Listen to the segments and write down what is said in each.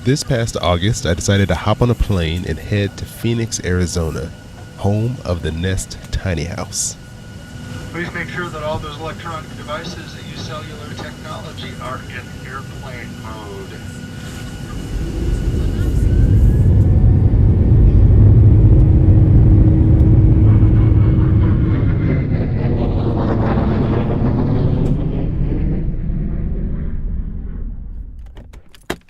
This past August, I decided to hop on a plane and head to Phoenix, Arizona, home of the Nest Tiny House. Please make sure that all those electronic devices that use cellular technology are in airplane mode.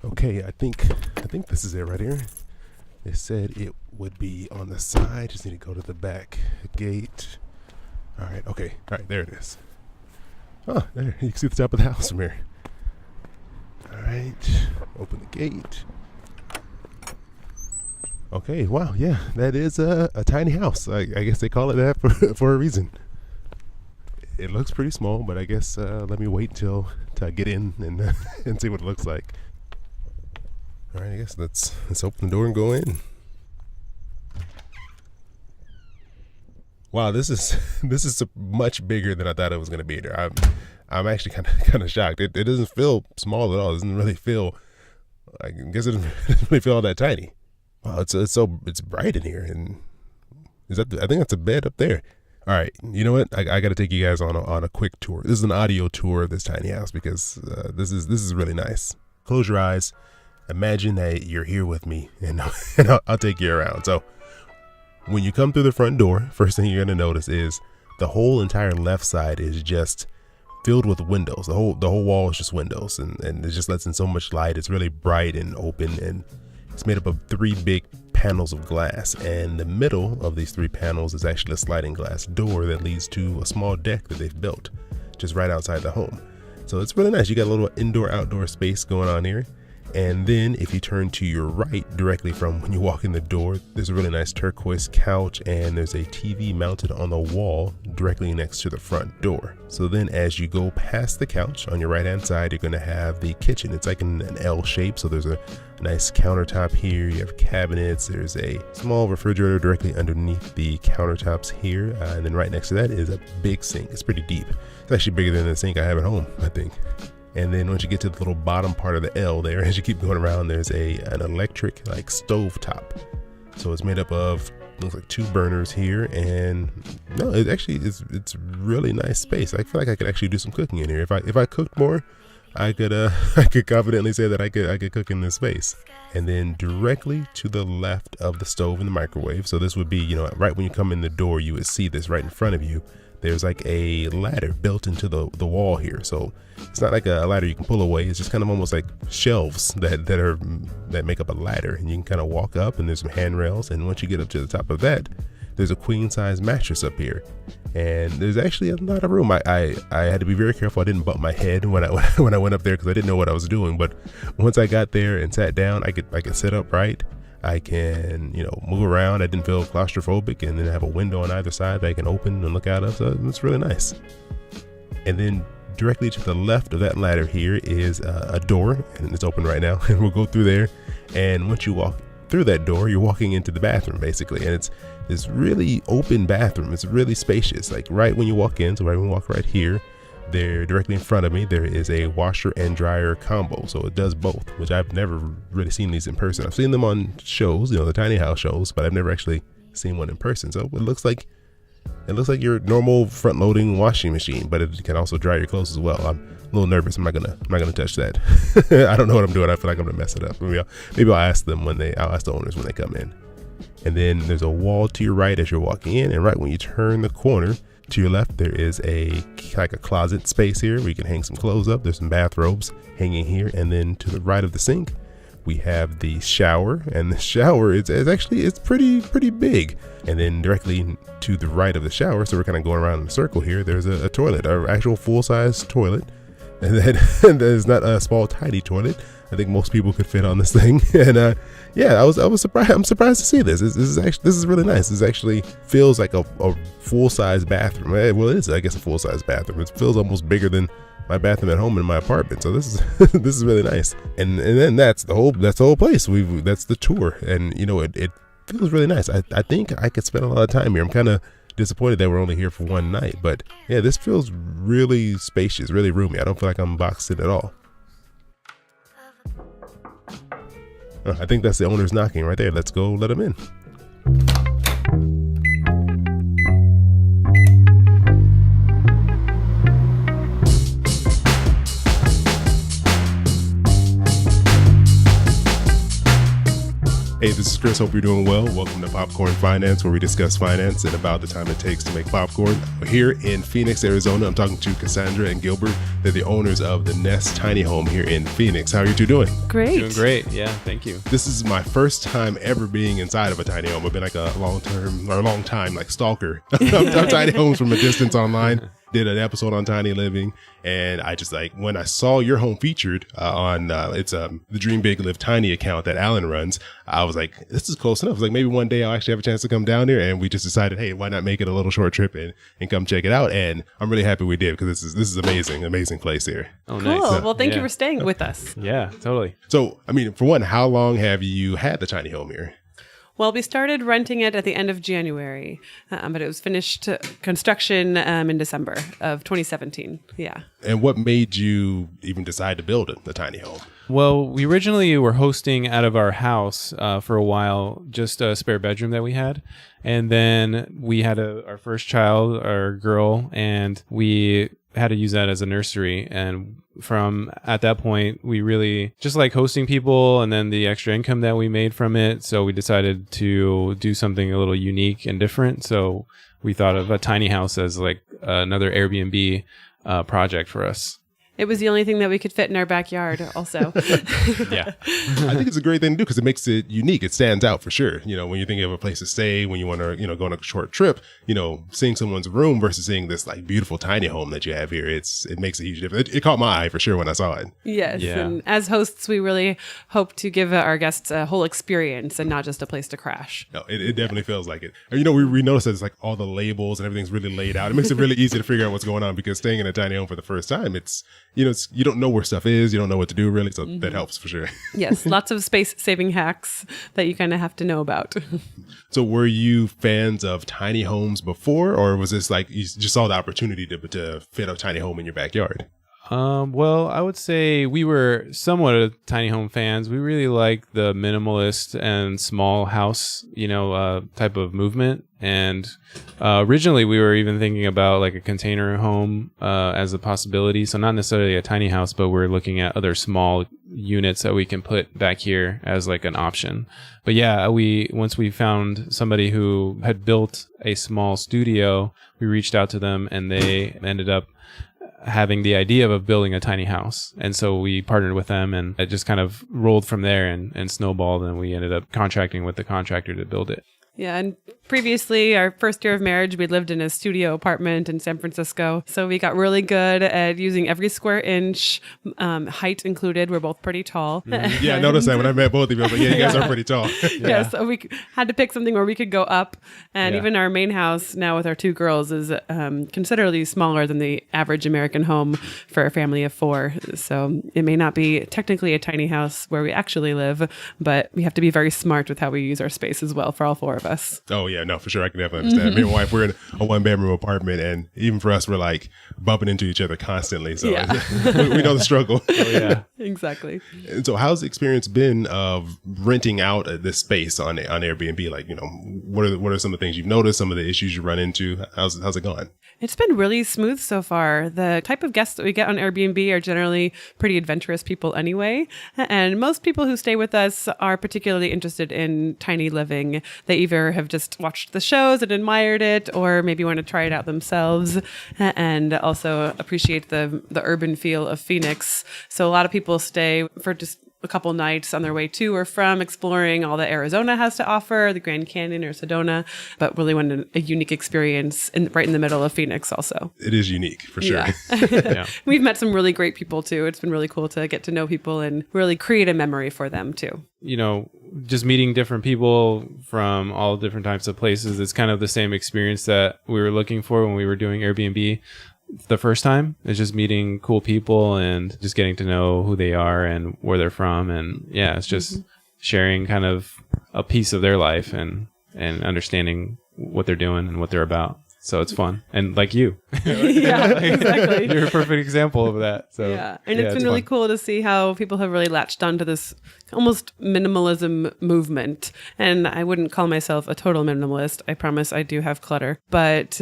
Okay, I think this is it right here. They said it would be on the side. Just need to go to the back gate. All right, okay. All right, there it is. Oh, there. You can see the top of the house from here. All right, open the gate. Okay, wow, yeah, that is a tiny house. I guess they call it that for a reason. It looks pretty small, but I guess let me wait till I get in and and see what it looks like. All right, I guess let's open the door and go in. Wow, this is much bigger than I thought it was gonna be. There, I'm actually kind of shocked. It doesn't feel small at all. It doesn't really feel. I guess it doesn't really feel all that tiny. Wow, it's bright in here, and I think that's a bed up there. All right, you know what? I got to take you guys on a quick tour. This is an audio tour of this tiny house because this is really nice. Close your eyes. Imagine that you're here with me, and I'll take you around. So when you come through the front door, first thing you're gonna notice is the whole entire left side is just filled with windows. The whole wall is just windows, and it just lets in so much light. It's really bright and open, and it's made up of 3 big panels of glass. And the middle of these 3 panels is actually a sliding glass door that leads to a small deck that they've built just right outside the home. So it's really nice. You got a little indoor-outdoor space going on here. And then if you turn to your right directly from when you walk in the door, there's a really nice turquoise couch, and there's a TV mounted on the wall directly next to the front door. So then as you go past the couch on your right hand side, you're going to have the kitchen. It's like an L shape. So there's a nice countertop here. You have cabinets. There's a small refrigerator directly underneath the countertops here. And then right next to that is a big sink. It's pretty deep. It's actually bigger than the sink I have at home, I think. And then once you get to the little bottom part of the L there, as you keep going around, there's an electric like stove top. So it's made up of, looks like 2 burners here, and no, it's really nice space. I feel like I could actually do some cooking in here. If I cooked more, I could confidently say that I could cook in this space. And then directly to the left of the stove and the microwave. So this would be, right when you come in the door, you would see this right in front of you. There's like a ladder built into the wall here. So it's not like a ladder you can pull away. It's just kind of almost like shelves that make up a ladder, and you can kind of walk up, and there's some handrails. And once you get up to the top of that, there's a queen size mattress up here, and there's actually a lot of room. I had to be very careful I didn't bump my head when I went up there, because I didn't know what I was doing. But once I got there and sat down, I could sit upright. I can, move around. I didn't feel claustrophobic, and then have a window on either side that I can open and look out of. So it's really nice. And then directly to the left of that ladder here is a door, and it's open right now. And we'll go through there. And once you walk through that door, you're walking into the bathroom basically. And it's this really open bathroom. It's really spacious. Like right when you walk in, so right when you walk right here, there directly in front of me, there is a washer and dryer combo. So it does both, which I've never really seen these in person. I've seen them on shows, the tiny house shows, but I've never actually seen one in person. So it looks like your normal front loading washing machine, but it can also dry your clothes as well. I'm a little nervous. I'm not gonna touch that. I don't know what I'm doing. I feel like I'm gonna mess it up. Maybe I'll ask them I'll ask the owners when they come in. And then there's a wall to your right as you're walking in, and right when you turn the corner, to your left, there is a closet space here where you can hang some clothes up. There's some bathrobes hanging here. And then to the right of the sink, we have the shower, and the shower it's pretty big. And then directly to the right of the shower, so we're kind of going around in a circle here, there's a toilet, an actual full-size toilet. And that is not a small, tiny toilet. I think most people could fit on this thing. And I was surprised. I'm surprised to see this. This is really nice. This actually feels like a full-size bathroom. Well, it is, I guess, a full-size bathroom. It feels almost bigger than my bathroom at home in my apartment. So this is really nice. And then that's the whole place. That's the tour. And it feels really nice. I think I could spend a lot of time here. I'm kind of disappointed that we're only here for one night, but yeah, this feels really spacious, really roomy. I don't feel like I'm boxed in at all. I think that's the owners knocking right there. Let's go let them in. Hey, this is Chris. Hope you're doing well. Welcome to Popcorn Finance, where we discuss finance and about the time it takes to make popcorn. We're here in Phoenix, Arizona. I'm talking to Cassandra and Gilbert. They're the owners of the Nest Tiny Home here in Phoenix. How are you two doing? Great. Doing great. Yeah, thank you. This is my first time ever being inside of a tiny home. I've been like a long time like stalker of tiny homes from a distance online. Did an episode on tiny living, and I just like when I saw your home featured on the Dream Big Live Tiny account that Alan runs, I was like, this is close enough. I was like, maybe one day I'll actually have a chance to come down here, and we just decided, hey, why not make it a little short trip and come check it out? And I'm really happy we did, because this is amazing place here. Oh, Cool. nice. Well, thank you for staying with us. Yeah, totally. So, I mean, for one, how long have you had the tiny home here? Well, we started renting it at the end of January, but it was finished construction in December of 2017. Yeah. And what made you even decide to build the tiny home? Well, we originally were hosting out of our house for a while, just a spare bedroom that we had. And then we had our first child, our girl, and we had to use that as a nursery. And from at that point, we really just like hosting people and then the extra income that we made from it. So we decided to do something a little unique and different. So we thought of a tiny house as like another Airbnb project for us. It was the only thing that we could fit in our backyard also. Yeah. I think it's a great thing to do because it makes it unique. It stands out for sure. You know, when you're thinking of a place to stay, when you want to, go on a short trip, seeing someone's room versus seeing this like beautiful tiny home that you have here, it makes a huge difference. It caught my eye for sure when I saw it. Yes. Yeah. And as hosts, we really hope to give our guests a whole experience and not just a place to crash. No, it definitely feels like it. And, we noticed that it's like all the labels and everything's really laid out. It makes it really easy to figure out what's going on because staying in a tiny home for the first time, you don't know where stuff is. You don't know what to do really. So that helps for sure. Yes. Lots of space saving hacks that you kind of have to know about. So were you fans of tiny homes before, or was this like you just saw the opportunity to fit a tiny home in your backyard? Well, I would say we were somewhat of tiny home fans. We really like the minimalist and small house, type of movement. And originally we were even thinking about like a container home as a possibility. So not necessarily a tiny house, but we're looking at other small units that we can put back here as like an option. But yeah, once we found somebody who had built a small studio, we reached out to them and they ended up having the idea of building a tiny house. And so we partnered with them and it just kind of rolled from there and snowballed, and we ended up contracting with the contractor to build it. Yeah, and previously, our first year of marriage, we lived in a studio apartment in San Francisco. So we got really good at using every square inch, height included. We're both pretty tall. Mm-hmm. Yeah, I noticed that when I met both of you. But yeah, you guys are pretty tall. Yeah, so we had to pick something where we could go up. And even our main house now with our two girls is considerably smaller than the average American home for a family of four. So it may not be technically a tiny house where we actually live, but we have to be very smart with how we use our space as well for all four of us. Oh yeah, no, for sure. I can definitely understand. Me and my wife, we're in a 1-bedroom apartment, and even for us, we're like bumping into each other constantly. So Yeah. we know the struggle. Oh, yeah. Exactly. And so how's the experience been of renting out this space on Airbnb? Like, what are some of the things you've noticed, some of the issues you run into? How's it going? It's been really smooth so far. The type of guests that we get on Airbnb are generally pretty adventurous people anyway. And most people who stay with us are particularly interested in tiny living. They either have just watched the shows and admired it, or maybe want to try it out themselves, and also appreciate the urban feel of Phoenix. So a lot of people stay for just a couple nights on their way to or from exploring all that Arizona has to offer, the Grand Canyon or Sedona, but really wanted a unique experience right in the middle of Phoenix also. It is unique for sure. Yeah. Yeah. We've met some really great people too. It's been really cool to get to know people and really create a memory for them too. Just meeting different people from all different types of places. It's kind of the same experience that we were looking for when we were doing Airbnb the first time. It's just meeting cool people and just getting to know who they are and where they're from. And yeah, it's just sharing kind of a piece of their life and understanding what they're doing and what they're about. So it's fun. And like you. Yeah, exactly. You're a perfect example of that. So Yeah, and it's been really fun. cool to see how people have really latched onto this almost minimalism movement. And I wouldn't call myself a total minimalist. I promise I do have clutter. But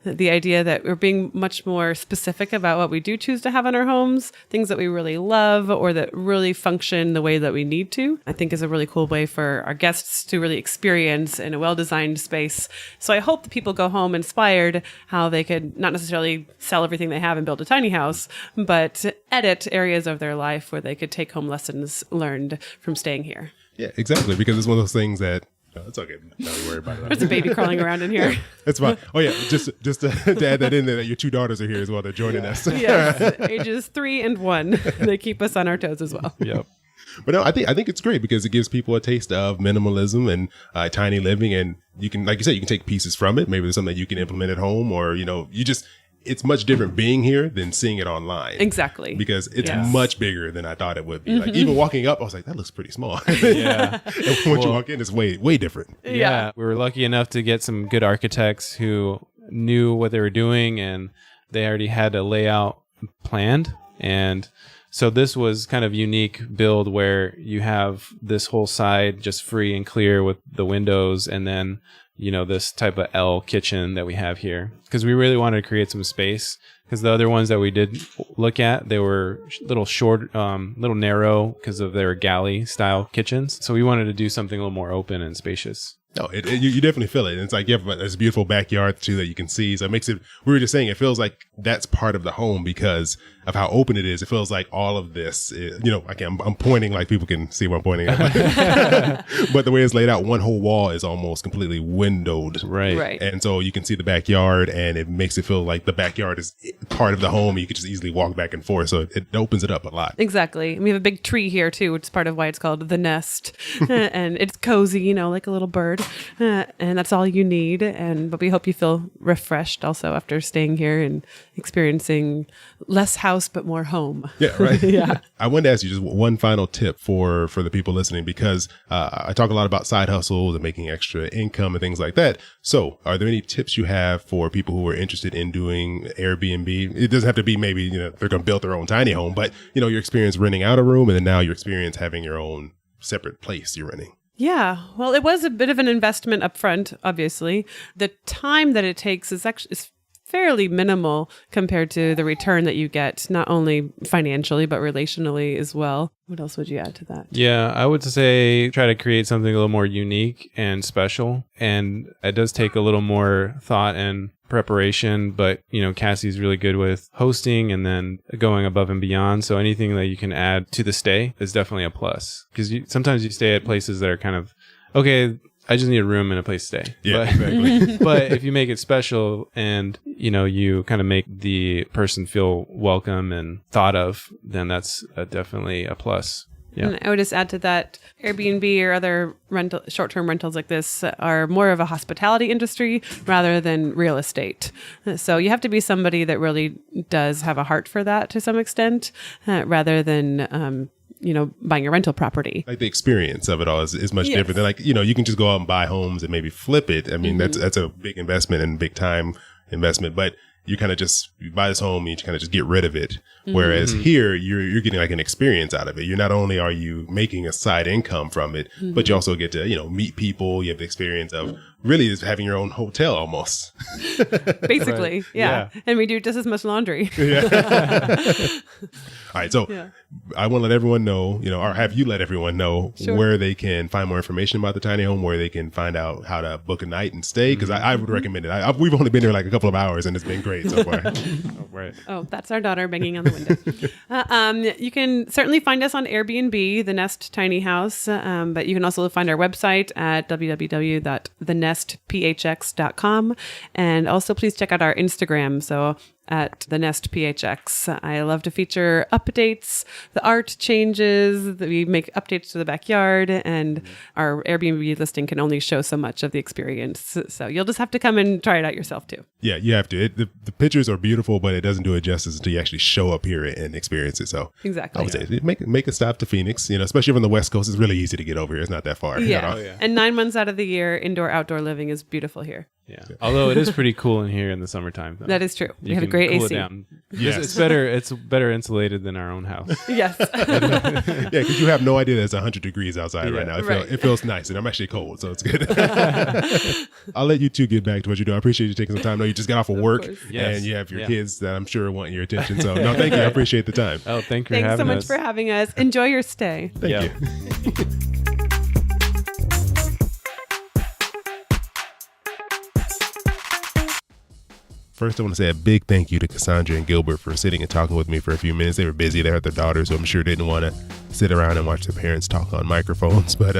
the idea that we're being much more specific about what we do choose to have in our homes, things that we really love or that really function the way that we need to, I think is a really cool way for our guests to really experience in a well-designed space. So I hope that people go home inspired how they could not necessarily sell everything they have and build a tiny house, but edit areas of their life where they could take home lessons learned from staying here. Yeah, exactly. Because it's one of those things that it's okay. Don't worry about it. There's a baby crawling around in here. That's fine. Oh yeah, just to add that in there, that your 2 daughters are here as well. They're joining us. Yes, ages 3 and 1. They keep us on our toes as well. Yep. But no, I think it's great because it gives people a taste of minimalism and tiny living, and you can, like you said, you can take pieces from it. Maybe there's something that you can implement at home, or it's much different being here than seeing it online. Exactly. Because it's Yes. much bigger than I thought it would be. Like even walking up, I was like, that looks pretty small. Yeah. And once you walk in, it's way different. Yeah. We were lucky enough to get some good architects who knew what they were doing, and they already had a layout planned. And so this was kind of unique build where you have this whole side just free and clear with the windows, and then this type of L kitchen that we have here, because we really wanted to create some space, because the other ones that we did look at, they were little short, little narrow because of their galley style kitchens. So we wanted to do something a little more open and spacious. No, you definitely feel it. And it's like you have this beautiful backyard too that you can see. So it makes it, we were just saying, it feels like that's part of the home because of how open it is. It feels like all of this, I'm pointing like people can see what I'm pointing at. But the way it's laid out, one whole wall is almost completely windowed. Right. And so you can see the backyard, and it makes it feel like the backyard is part of the home. You can just easily walk back and forth. So it opens it up a lot. Exactly. And we have a big tree here too, which is part of why it's called the nest. And it's cozy, like a little bird. And that's all you need. But we hope you feel refreshed also after staying here and experiencing less house but more home. Yeah, right. Yeah. I wanted to ask you just one final tip for the people listening, because I talk a lot about side hustles and making extra income and things like that. So are there any tips you have for people who are interested in doing Airbnb? It doesn't have to be maybe, they're going to build their own tiny home, but your experience renting out a room, and then now your experience having your own separate place you're renting. Yeah, well, it was a bit of an investment up front, obviously. The time that it takes is fairly minimal compared to the return that you get, not only financially, but relationally as well. What else would you add to that? Yeah, I would say try to create something a little more unique and special. And it does take a little more thought and preparation, but Cassie's really good with hosting and then going above and beyond. So anything that you can add to the stay is definitely a plus, because sometimes you stay at places that are kind of, okay, I just need a room and a place to stay. Yeah, exactly. But if you make it special and, you kind of make the person feel welcome and thought of, then that's definitely a plus. Yeah. And I would just add to that, Airbnb or other short-term rentals like this are more of a hospitality industry rather than real estate. So you have to be somebody that really does have a heart for that to some extent, rather than buying a rental property. Like the experience of it all is much different than you can just go out and buy homes and maybe flip it. I mean, that's a big investment and big time investment, but you kind of you buy this home and you kind of just get rid of it. Whereas here you're getting like an experience out of it. You're not only are you making a side income from it, but you also get to, meet people. You have the experience of really just having your own hotel almost. Basically. Right. Yeah. And we do just as much laundry. All right. So I want to let everyone know, or have you let everyone know where they can find more information about the tiny home, where they can find out how to book a night and stay. Because I would recommend it. We've only been there like a couple of hours and it's been great so far. Right. Oh, that's our daughter banging on the window. You can certainly find us on Airbnb, The Nest Tiny House, but you can also find our website at www.thenestphx.com. And also please check out our Instagram. So at The Nest PHX. I love to feature updates, the art changes, we make updates to the backyard, and our Airbnb listing can only show so much of the experience. So you'll just have to come and try it out yourself too. Yeah, you have to. The pictures are beautiful, but it doesn't do it justice until you actually show up here and experience it. So exactly. I would say make a stop to Phoenix, especially from the West Coast. It's really easy to get over here. It's not that far. Yeah. And 9 months out of the year, indoor, outdoor living is beautiful here. Yeah. Although it is pretty cool in here in the summertime. Though. That is true. We You have a can great cool AC. It down. Yes. It's better. It's better insulated than our own house. Yes. Yeah, because you have no idea that it's 100 degrees outside right Yeah. now. Right. It feels nice, and I'm actually cold, so it's good. I'll let you two get back to what you're doing. I appreciate you taking some time. I know you just got off of work, course. Yes. and you have your Yeah. kids that I'm sure want your attention. So, no, thank you. I appreciate the time. Oh, thank you for Thanks so having much us. for having us. Enjoy your stay. Thank Yeah. you. First, I want to say a big thank you to Cassandra and Gilbert for sitting and talking with me for a few minutes. They were busy. They had their daughters, so I'm sure didn't want to sit around and watch their parents talk on microphones. But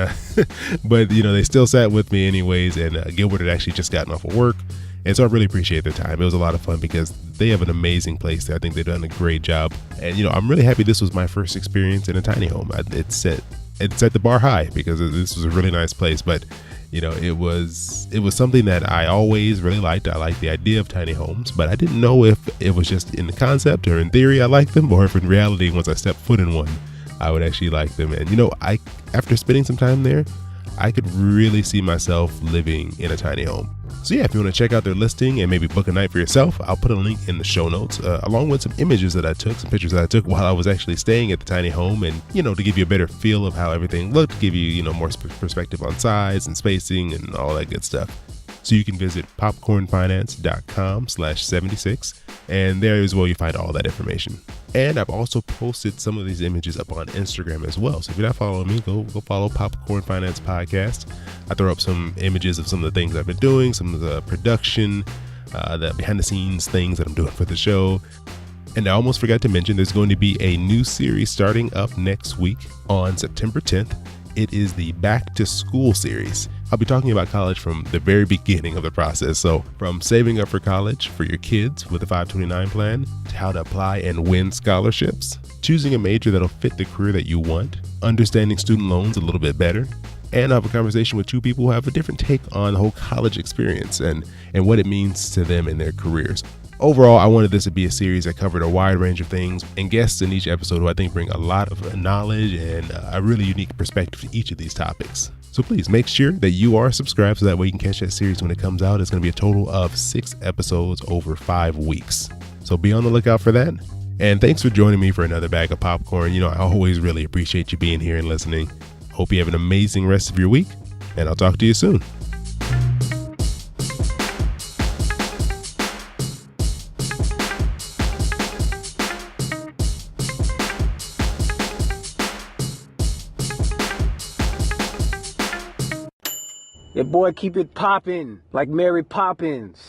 they still sat with me anyways. And Gilbert had actually just gotten off of work. And so I really appreciate their time. It was a lot of fun because they have an amazing place there. I think they've done a great job. And, I'm really happy this was my first experience in a tiny home. It set the bar high because this was a really nice place. But it was something that I always really liked. I liked the idea of tiny homes, but I didn't know if it was just in the concept or in theory I liked them, or if in reality, once I stepped foot in one, I would actually like them. And after spending some time there, I could really see myself living in a tiny home. So yeah, if you want to check out their listing and maybe book a night for yourself, I'll put a link in the show notes, along with some images that I took, some pictures that I took while I was actually staying at the tiny home, and to give you a better feel of how everything looked, give you more perspective on size and spacing and all that good stuff. So you can visit popcornfinance.com/76, and there as well you find all that information. And I've also posted some of these images up on Instagram as well. So if you're not following me, go follow Popcorn Finance Podcast. I throw up some images of some of the things I've been doing, some of the production, the behind the scenes things that I'm doing for the show. And I almost forgot to mention there's going to be a new series starting up next week on September 10th. It is the Back to School series. I'll be talking about college from the very beginning of the process. So from saving up for college for your kids with the 529 plan, to how to apply and win scholarships, choosing a major that'll fit the career that you want, understanding student loans a little bit better, and I have a conversation with two people who have a different take on the whole college experience and what it means to them in their careers. Overall, I wanted this to be a series that covered a wide range of things and guests in each episode who I think bring a lot of knowledge and a really unique perspective to each of these topics. So please make sure that you are subscribed so that way you can catch that series when it comes out. It's going to be a total of 6 episodes over 5 weeks. So be on the lookout for that. And thanks for joining me for another bag of popcorn. I always really appreciate you being here and listening. Hope you have an amazing rest of your week, and I'll talk to you soon. Your boy keep it poppin' like Mary Poppins.